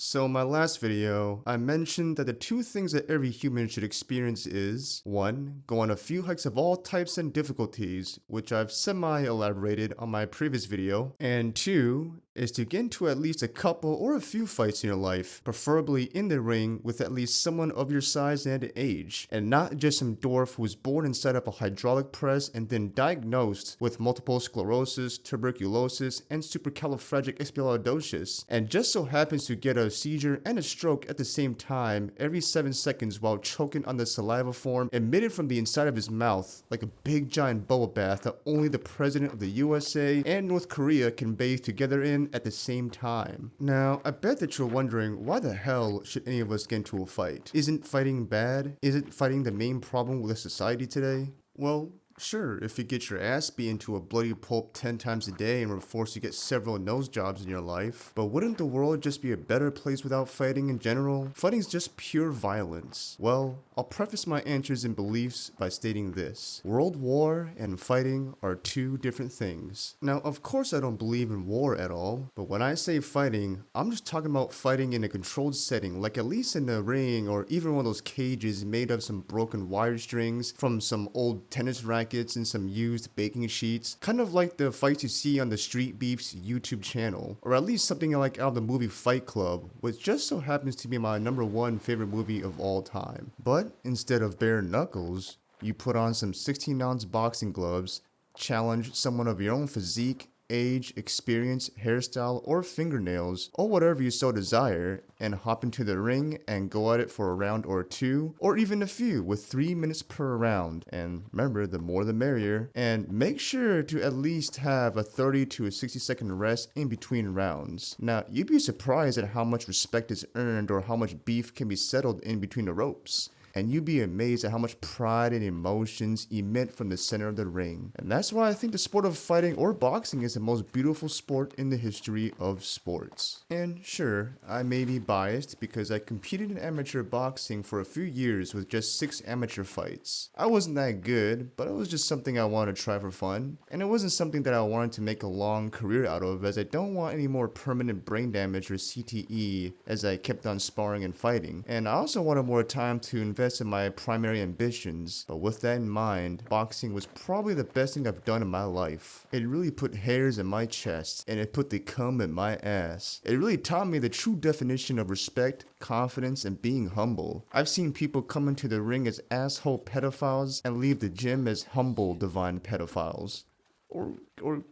So in my last video, I mentioned that the two things that every human should experience is 1. Go on a few hikes of all types and difficulties, which I've semi-elaborated on my previous video, and 2. Is to get into at least a couple or a few fights in your life, preferably in the ring with at least someone of your size and age, and not just some dwarf who was born inside of a hydraulic press and then diagnosed with multiple sclerosis, tuberculosis, and supercalifragilisticexpialidocious, and just so happens to get a seizure and a stroke at the same time every 7 seconds while choking on the saliva form emitted from the inside of his mouth like a big giant bubble bath that only the president of the USA and North Korea can bathe together in at the same time. Now, I bet that you're wondering, why the hell should any of us get into a fight? Isn't fighting bad? Isn't fighting the main problem with society today? Well, sure, if you get your ass beat into a bloody pulp 10 times a day and were forced to get several nose jobs in your life, but wouldn't the world just be a better place without fighting in general? Fighting's just pure violence. Well, I'll preface my answers and beliefs by stating this. World war and fighting are two different things. Now, of course I don't believe in war at all, but when I say fighting, I'm just talking about fighting in a controlled setting, like at least in a ring or even one of those cages made of some broken wire strings from some old tennis rackets and some used baking sheets, kind of like the fights you see on the Street Beef's YouTube channel, or at least something like out of the movie Fight Club, which just so happens to be my #1 favorite movie of all time. But instead of bare knuckles, you put on some 16-ounce boxing gloves, challenge someone of your own physique, age, experience, hairstyle, or fingernails, or whatever you so desire, and hop into the ring and go at it for a round or two, or even a few, with 3 minutes per round. And remember, the more the merrier. And make sure to at least have a 30 to a 60-second rest in between rounds. Now, you'd be surprised at how much respect is earned or how much beef can be settled in between the ropes. And you'd be amazed at how much pride and emotions emit from the center of the ring. And that's why I think the sport of fighting or boxing is the most beautiful sport in the history of sports. And sure, I may be biased because I competed in amateur boxing for a few years with just 6 amateur fights. I wasn't that good, but it was just something I wanted to try for fun. And it wasn't something that I wanted to make a long career out of, as I don't want any more permanent brain damage or CTE as I kept on sparring and fighting. And I also wanted more time to invest in my primary ambitions, but with that in mind, boxing was probably the best thing I've done in my life. It really put hairs in my chest, and it put the cum in my ass. It really taught me the true definition of respect, confidence, and being humble. I've seen people come into the ring as asshole pedophiles and leave the gym as humble, divine pedophiles. Or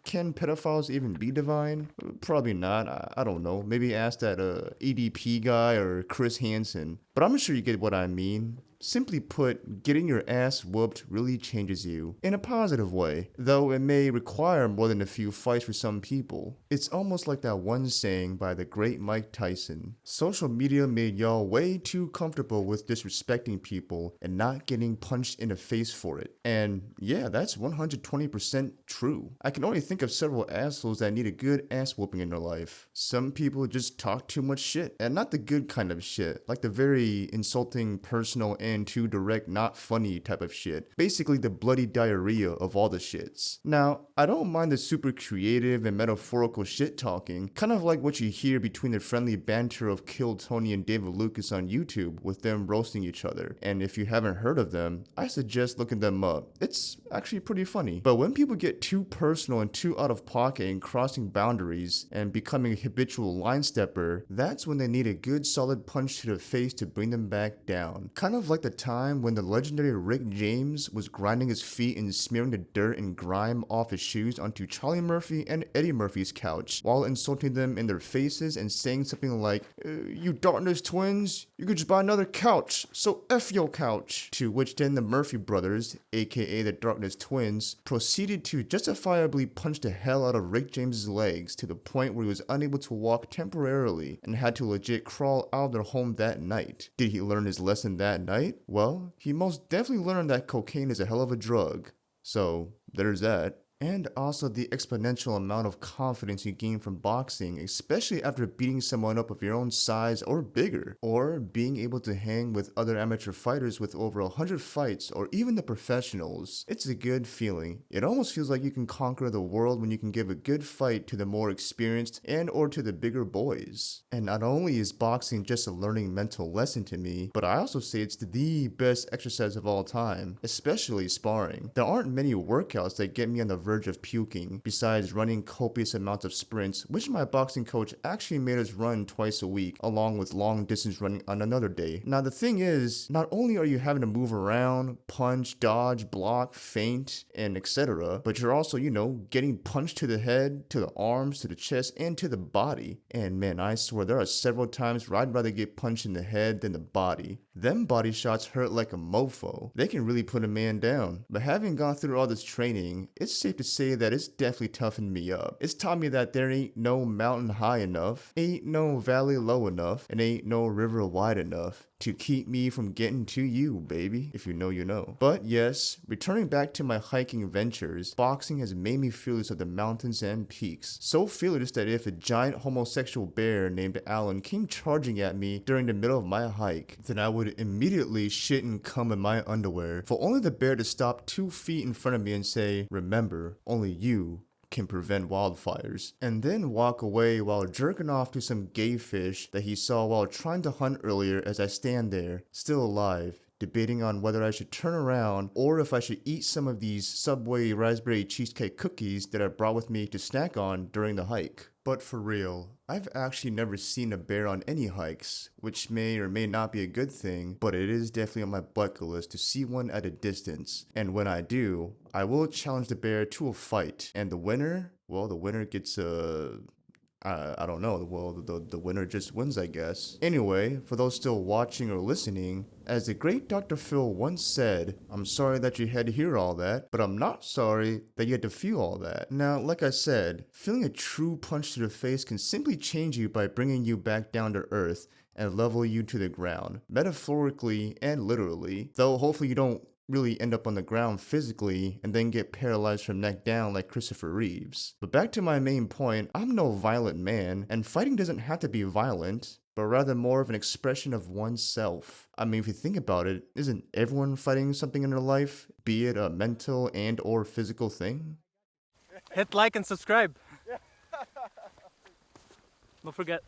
can pedophiles even be divine? Probably not. I don't know. Maybe ask that EDP guy or Chris Hansen. But I'm sure you get what I mean. Simply put, getting your ass whooped really changes you, in a positive way, though it may require more than a few fights for some people. It's almost like that one saying by the great Mike Tyson: social media made y'all way too comfortable with disrespecting people and not getting punched in the face for it. And yeah, that's 120% true. I can only think of several assholes that need a good ass whooping in their life. Some people just talk too much shit, and not the good kind of shit, like the very insulting, personal, and too direct, not funny type of shit. Basically the bloody diarrhea of all the shits. Now, I don't mind the super creative and metaphorical shit talking, kind of like what you hear between the friendly banter of Kill Tony and David Lucas on YouTube, with them roasting each other. And if you haven't heard of them, I suggest looking them up. It's actually pretty funny. But when people get too personal and too out of pocket and crossing boundaries and becoming a habitual line stepper, that's when they need a good solid punch to the face to bring them back down. Kind of like the time when the legendary Rick James was grinding his feet and smearing the dirt and grime off his shoes onto Charlie Murphy and Eddie Murphy's couch, while insulting them in their faces and saying something like, "You Darkness twins, you could just buy another couch, so F your couch." To which then the Murphy brothers, aka the Darkness twins, proceeded to justifiably punch the hell out of Rick James's legs to the point where he was unable to walk temporarily and had to legit crawl out of their home that night. Did he learn his lesson that night? Well, he most definitely learned that cocaine is a hell of a drug. So, there's that. And also the exponential amount of confidence you gain from boxing, especially after beating someone up of your own size or bigger, or being able to hang with other amateur fighters with over 100 fights, or even the professionals. It's a good feeling. It almost feels like you can conquer the world when you can give a good fight to the more experienced and or to the bigger boys. And not only is boxing just a learning mental lesson to me, but I also say it's the best exercise of all time, especially sparring. There aren't many workouts that get me on the verge of puking, besides running copious amounts of sprints, which my boxing coach actually made us run twice a week, along with long distance running on another day. Now the thing is, not only are you having to move around, punch, dodge, block, feint, and etc., but you're also, getting punched to the head, to the arms, to the chest, and to the body. And man, I swear there are several times where I'd rather get punched in the head than the body. Them body shots hurt like a mofo. They can really put a man down. But having gone through all this training, it's safe to say that it's definitely toughened me up. It's taught me that there ain't no mountain high enough, ain't no valley low enough, and ain't no river wide enough to keep me from getting to you, baby. If you know, you know. But yes, returning back to my hiking ventures, boxing has made me fearless of the mountains and peaks. So fearless that if a giant homosexual bear named Alan came charging at me during the middle of my hike, then I would immediately shit and cum in my underwear, for only the bear to stop 2 feet in front of me and say, "Remember, only you can prevent wildfires," and then walk away while jerking off to some gay fish that he saw while trying to hunt earlier as I stand there, still alive, debating on whether I should turn around or if I should eat some of these Subway raspberry cheesecake cookies that I brought with me to snack on during the hike. But for real, I've actually never seen a bear on any hikes, which may or may not be a good thing, but it is definitely on my bucket list to see one at a distance. And when I do, I will challenge the bear to a fight. And the winner, well, the winner gets I don't know. Well, the winner just wins, I guess. Anyway, for those still watching or listening, as the great Dr. Phil once said, I'm sorry that you had to hear all that, but I'm not sorry that you had to feel all that. Now, like I said, feeling a true punch to the face can simply change you by bringing you back down to earth and level you to the ground, metaphorically and literally, though hopefully you don't really end up on the ground physically and then get paralyzed from neck down like Christopher Reeves. But back to my main point, I'm no violent man, and fighting doesn't have to be violent, but rather more of an expression of oneself. I mean, if you think about it, isn't everyone fighting something in their life, be it a mental and or physical thing? Hit like and subscribe. Don't forget.